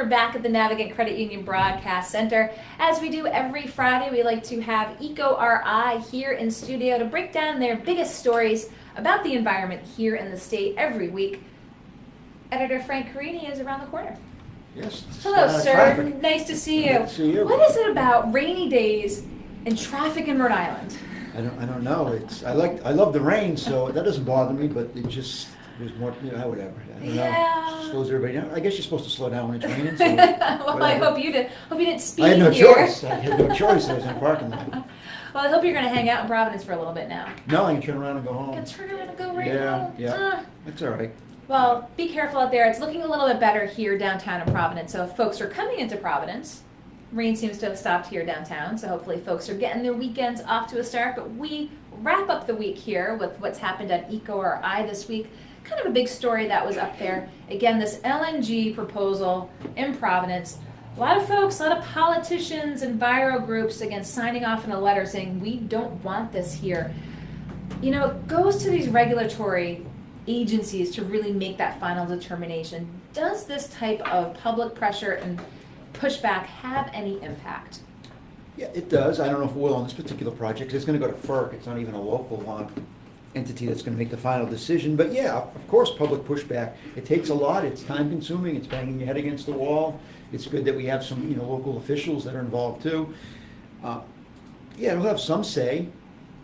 we're back at the Navigant Credit Union Broadcast Center. As we do every Friday, we like to have EcoRI here in studio to break down their biggest stories about the environment here in the state every week. Editor Frank Carini is around the corner. Yes. Hello, sir. Traffic. Nice to see you. Good to see you. What is it about rainy days and traffic in Rhode Island? I don't know. I love the rain, so that doesn't bother me. But it just there's more. Whatever. I don't know. Slows everybody down. I guess you're supposed to slow down when it's raining. So well, whatever. I hope you didn't speed I had no here. choice. I had no choice. I was in a parking lot. Well, I hope you're going to hang out in Providence for a little bit now. No, I can turn around and go home. You can turn around and go right home. Yeah. That's all right. Well, be careful out there. It's looking a little bit better here downtown in Providence. So if folks are coming into Providence, rain seems to have stopped here downtown. So hopefully folks are getting their weekends off to a start. But we wrap up the week here with what's happened at EcoRI this week. Kind of a big story that was up there. Again, this LNG proposal in Providence. A lot of folks, a lot of politicians and enviro groups, again, signing off in a letter saying, we don't want this here. You know, it goes to these regulatory agencies to really make that final determination. Does this type of public pressure and pushback have any impact? Yeah, it does. I don't know if it will on this particular project. It's going to go to FERC. It's not even a local entity that's going to make the final decision. But yeah, of course, public pushback. It takes a lot. It's time consuming. It's banging your head against the wall. It's good that we have some, local officials that are involved too. Yeah, it'll have some say.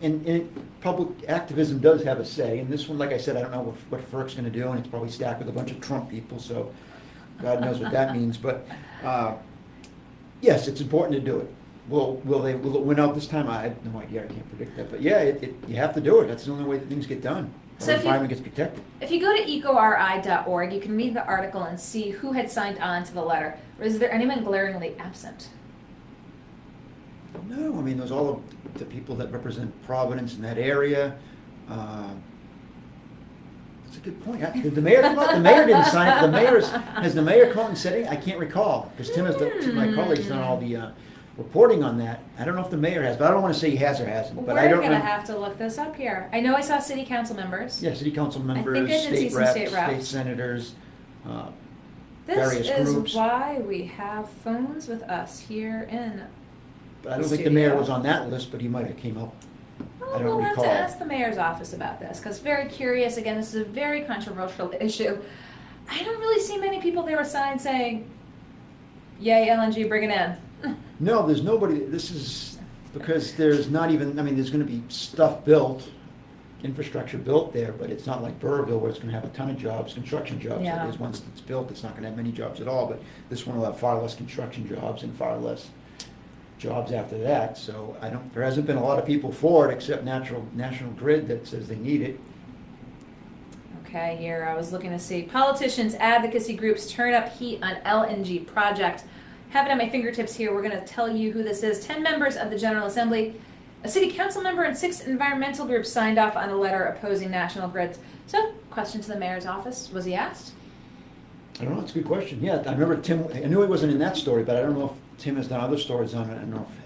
And public activism does have a say. And this one, like I said, I don't know what FERC's going to do, and it's probably stacked with a bunch of Trump people, so God knows what that means. But yes, it's important to do it. Will it win out this time? I have no idea. I can't predict that. But yeah, you have to do it. That's the only way that things get done. So the environment gets protected. If you go to ecori.org, you can read the article and see who had signed on to the letter. Or is there anyone glaringly absent? No, I mean, there's all of the people that represent Providence in that area. That's a good point. Did the mayor come out? The mayor didn't sign it. Has the mayor come out and said it? I can't recall, because Tim, my colleague's done all the reporting on that. I don't know if the mayor has, but I don't want to say he has or hasn't. But We're going to have to look this up here. I know I saw city council members. Yeah, city council members, I think I did see some state reps, state senators, This various groups. is why we have phones with us here in But I don't think the mayor was on that list, but he might have came up. Well, I don't we'll recall. have to ask the mayor's office about this, because very curious. Again, this is a very controversial issue. I don't really see many people there with signs saying, yay, LNG, bring it in. No, there's nobody. This is because there's not even, there's going to be stuff built, infrastructure built there, but it's not like Burrville where it's going to have a ton of jobs, construction jobs. Yeah. It is once it's built, it's not going to have many jobs at all, but this one will have far less construction jobs and far less jobs after that. So there hasn't been a lot of people for it except National Grid that says they need it. Okay, here I was looking to see politicians, advocacy groups turn up heat on LNG project. Have it at my fingertips here. We're going to tell you who this is. 10 members of the General Assembly, a city council member, and 6 environmental groups signed off on a letter opposing National Grid. So, question to the mayor's office. Was he asked? I don't know. It's a good question. Yeah, I remember Tim. I knew he wasn't in that story, but I don't know if Tim has done other stories on it.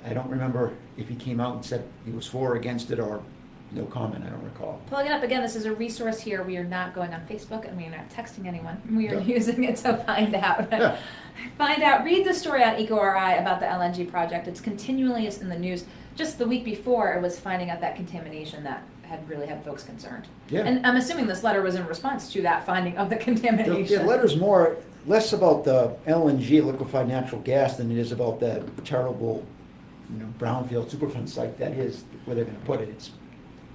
I don't remember if he came out and said he was for or against it, or no comment. I don't recall. Pulling it up again, this is a resource here. We are not going on Facebook, and we are not texting anyone. We are using it to find out. Yeah. Find out. Read the story on EcoRI about the LNG project. It's continually in the news. Just the week before, it was finding out that contamination that had really had folks concerned. Yeah. And I'm assuming this letter was in response to that finding of the contamination. The letter's less about the LNG, liquefied natural gas, than it is about that terrible, brownfield Superfund site. That is where they're going to put it. It's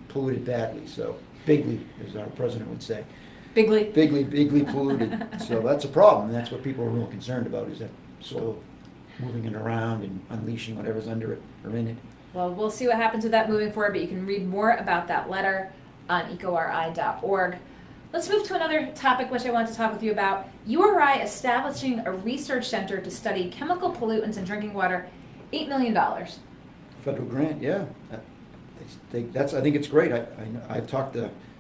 polluted badly, so bigly, as our president would say. Bigly polluted. So that's a problem, and that's what people are real concerned about, is that soil moving it around and unleashing whatever's under it or in it. Well, we'll see what happens with that moving forward, but you can read more about that letter on ecori.org. Let's move to another topic which I want to talk with you about. URI establishing a research center to study chemical pollutants in drinking water, $8 million. Federal grant, yeah. I think it's great. I've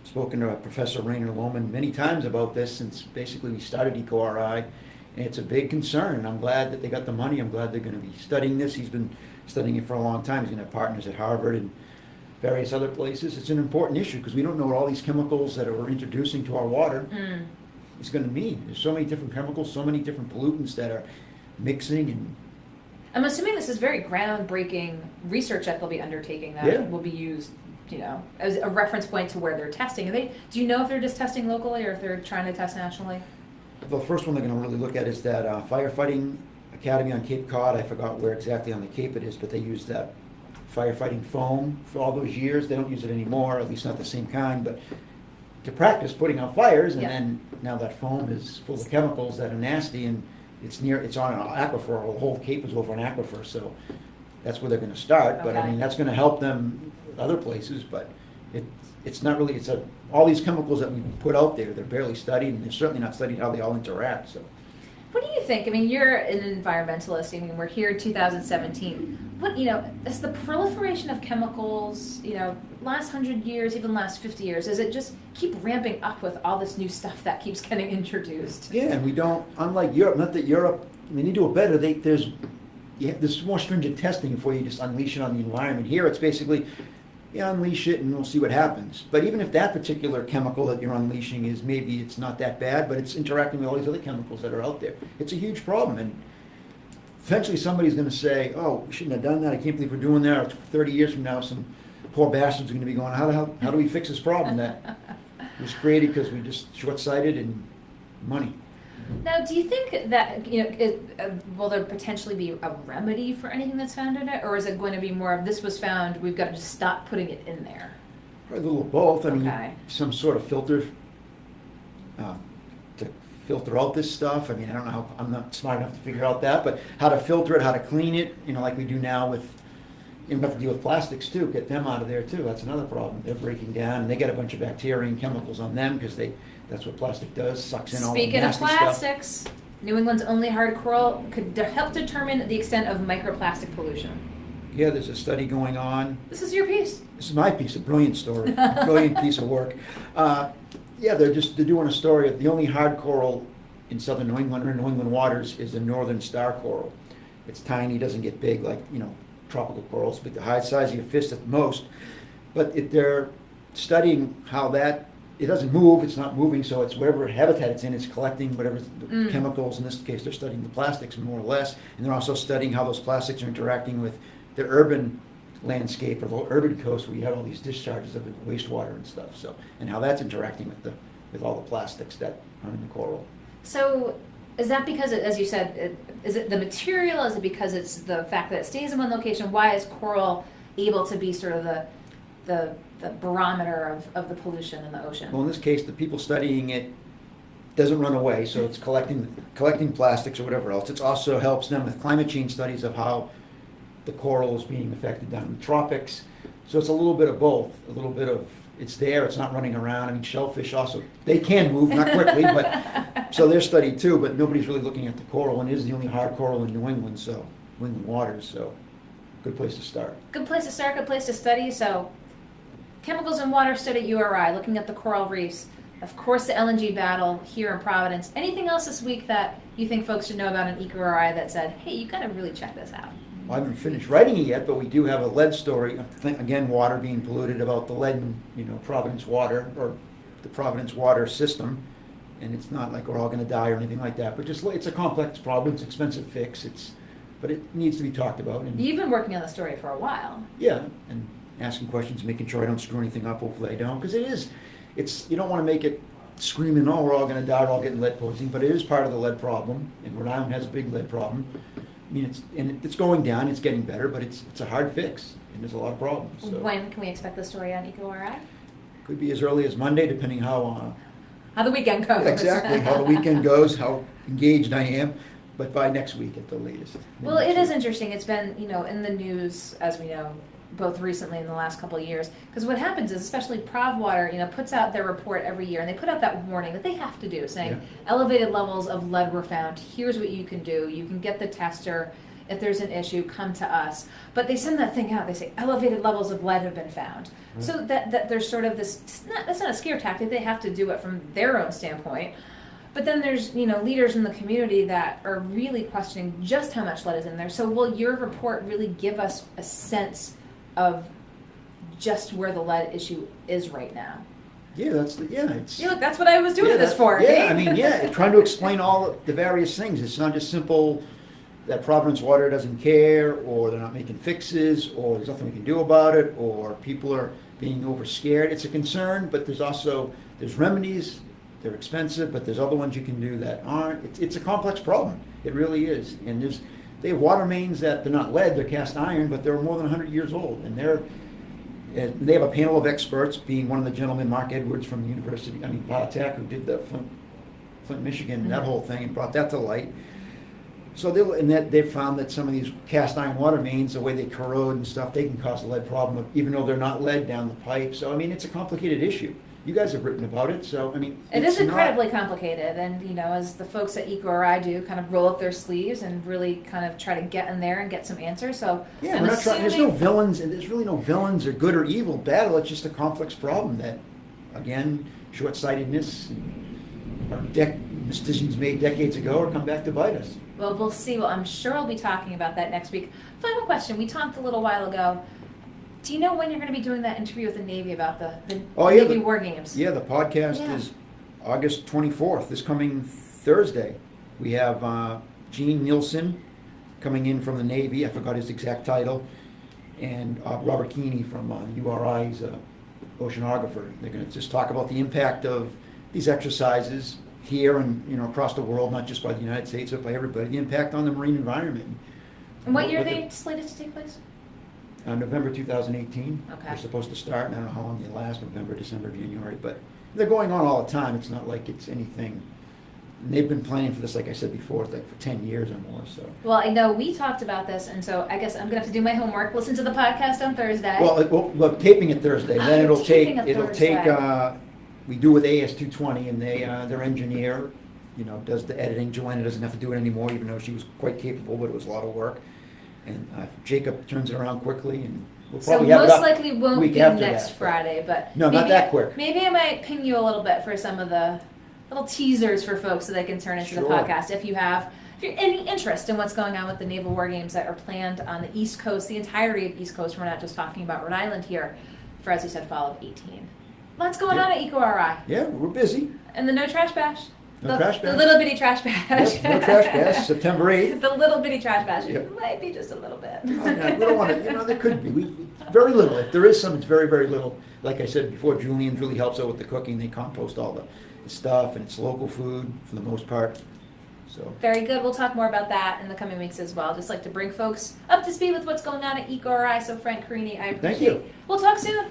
spoken to Professor Rainer Lohmann many times about this since basically we started EcoRI, and it's a big concern. I'm glad that they got the money. I'm glad they're going to be studying this. He's been studying it for a long time. He's going to have partners at Harvard and various other places. It's an important issue because we don't know what all these chemicals that we're introducing to our water is going to mean. There's so many different chemicals, so many different pollutants that are mixing and. I'm assuming this is very groundbreaking research that they'll be undertaking that Yeah. will be used, as a reference point to where they're testing. Do you know if they're just testing locally or if they're trying to test nationally? The first one they're going to really look at is that firefighting academy on Cape Cod. I forgot where exactly on the Cape it is, but they use that firefighting foam for all those years. They don't use it anymore, at least not the same kind, but to practice putting out fires. And Yeah. then now that foam is full of chemicals that are nasty, and it's on an aquifer. The whole Cape is over an aquifer, so that's where they're going to start. But I Okay. mean, that's going to help them with other places, but it's not really. All these chemicals that we put out there, they're barely studied, and they're certainly not studied how they all interact. So. What do you think? I mean, you're an environmentalist. I mean, we're here in 2017. Is the proliferation of chemicals, last 100 years, even last 50 years, does it just keep ramping up with all this new stuff that keeps getting introduced? Yeah, and we don't, unlike Europe, not that Europe, I mean, they do it better. There's more stringent testing before you just unleash it on the environment. Here, it's basically, unleash it and we'll see what happens. But even if that particular chemical that you're unleashing maybe it's not that bad, but it's interacting with all these other chemicals that are out there, it's a huge problem. And eventually somebody's going to say, oh, we shouldn't have done that. I can't believe we're doing that. Or 30 years from now, some poor bastards are going to be going, how do we fix this problem that was created because we just short-sighted and money? Now, do you think that, will there potentially be a remedy for anything that's found in it? Or is it going to be more of this was found, we've got to just stop putting it in there? Probably a little of both. I mean, Okay. some sort of filter to filter out this stuff. I mean, I don't know how, I'm not smart enough to figure out that, but how to filter it, how to clean it, like we do now with, we have to deal with plastics too, get them out of there too. That's another problem. They're breaking down and they get a bunch of bacteria and chemicals on them because that's what plastic does, sucks in all the Speaking of nasty stuff. plastics, New England's only hard coral could help determine the extent of microplastic pollution. Yeah, there's a study going on. This is your piece. This is my piece, a brilliant story, brilliant piece of work. Yeah, they're doing a story of the only hard coral in southern New England or New England waters is the northern star coral. It's tiny, doesn't get big like, tropical corals, but the size of your fist at most. But they're studying how it doesn't move, it's not moving, so it's whatever habitat it's in, it's collecting whatever chemicals. In this case, they're studying the plastics more or less, and they're also studying how those plastics are interacting with the urban landscape or the urban coast where you have all these discharges of wastewater and stuff, so, and how that's interacting with all the plastics that are in the coral. So is that because, as you said, is it the material? Is it because it's the fact that it stays in one location? Why is coral able to be sort of the barometer of the pollution in the ocean? Well, in this case, the people studying it doesn't run away, so it's collecting plastics or whatever else. It also helps them with climate change studies of how the coral is being affected down in the tropics. So it's a little bit of both. A little bit of it's there, it's not running around. I mean, shellfish also, they can move, not quickly, but so they're studied too, but nobody's really looking at the coral, and it is the only hard coral in New England, so New England waters, so good place to start. Good place to start, good place to study. So chemicals in water study at URI, looking at the coral reefs. Of course, the LNG battle here in Providence. Anything else this week that you think folks should know about in EcoRI that said, hey, you gotta really check this out? Well, I haven't finished writing it yet, but we do have a lead story. Again, water being polluted, about the lead in Providence water, or the Providence water system. And it's not like we're all going to die or anything like that, but just it's a complex problem. It's an expensive fix. But it needs to be talked about. And You've been working on the story for a while. yeah, and asking questions, making sure I don't screw anything up. Hopefully I don't, because it's you don't want to make it screaming, oh, we're all going to die, we're all getting lead poisoning. But it is part of the lead problem, and Rhode Island has a big lead problem. I mean, it's going down, it's getting better, but it's a hard fix, and there's a lot of problems. So. When can we expect the story on EcoRI? Could be as early as Monday, depending how the weekend goes. Exactly, how the weekend goes, how engaged I am, but by next week at the latest. Well, it is interesting. It's been, in the news, as we know, both recently in the last couple of years. Because what happens is, especially Provwater, puts out their report every year, and they put out that warning that they have to do, saying elevated levels of lead were found. Here's what you can do. You can get the tester. If there's an issue, come to us. But they send that thing out. They say elevated levels of lead have been found. Right. So that there's sort of this. That's not a scare tactic. They have to do it from their own standpoint. But then there's leaders in the community that are really questioning just how much lead is in there. So will your report really give us a sense of just where the lead issue is right now? Yeah, it's. Look, that's what I was doing this for. Yeah, I mean, trying to explain all the various things. It's not just simple, that Providence Water doesn't care, or they're not making fixes, or there's nothing we can do about it, or people are being over scared. It's a concern, but there's remedies. They're expensive, but there's other ones you can do that aren't. It's a complex problem. It really is. And they have water mains that they're not lead, they're cast iron, but they're more than 100 years old. And they have a panel of experts, being one of the gentlemen, Mark Edwards from the University, Vatech, who did the Flint, Michigan, that whole thing, and brought that to light. So they've found that some of these cast iron water mains, the way they corrode and stuff, they can cause a lead problem, even though they're not lead down the pipe. So, I mean, it's a complicated issue. You guys have written about it, so, I mean, it is incredibly complicated, and, you know, as the folks at EcoRI do, kind of roll up their sleeves and really kind of try to get in there and get some answers, so. Yeah, we're not trying, there's no villains, and there's really no villains or good or evil battle. It's just a complex problem that, again, short-sightedness or decisions made decades ago or come back to bite us. Well, we'll see. Well, I'm sure I'll be talking about that next week. Final question. We talked a little while ago. Do you know when you're going to be doing that interview with the Navy about the Navy War Games? Yeah, the podcast is August 24th, this coming Thursday. We have Gene Nielsen coming in from the Navy. I forgot his exact title. And Robert Keeney from URI. He's an oceanographer. They're going to just talk about the impact of these exercises here and, you know, across the world, not just by the United States, but by everybody, the impact on the marine environment. And what year are they slated to take place? November 2018. Okay. They're supposed to start, and I don't know how long they last, November, December, January, but they're going on all the time. It's not like it's anything. And they've been planning for this, like I said before, like for 10 years or more. So. Well, I know we talked about this, and so I guess I'm going to have to do my homework, listen to the podcast on Thursday. Well, we're taping it Thursday. Then it'll take, Thursday. We do with AS220, and their engineer, you know, does the editing. Joanna doesn't have to do it anymore, even though she was quite capable, but it was a lot of work. And Jacob turns it around quickly, and we'll probably have it up. So most likely won't be next Friday, but no, not that quick. Maybe I might ping you a little bit for some of the little teasers for folks so they can turn into the podcast if you're any interest in what's going on with the Naval War Games that are planned on the East Coast, the entirety of East Coast. We're not just talking about Rhode Island here for, as you said, fall of 18. Lots going on at EcoRI. Yeah, we're busy. And the No Trash Bash. Trash bash. The little bitty trash bash. Yep, no trash bash, September 8th. The little bitty trash bash. Yep. It might be just a little bit. We don't want to, you know, there could be. Very little. If there is some, it's very, very little. Like I said before, Julian's really helps out with the cooking. They compost all the stuff, and it's local food for the most part. So. Very good. We'll talk more about that in the coming weeks as well. Just like to bring folks up to speed with what's going on at EcoRI. So Frank Carini, I appreciate. Thank you. We'll talk soon.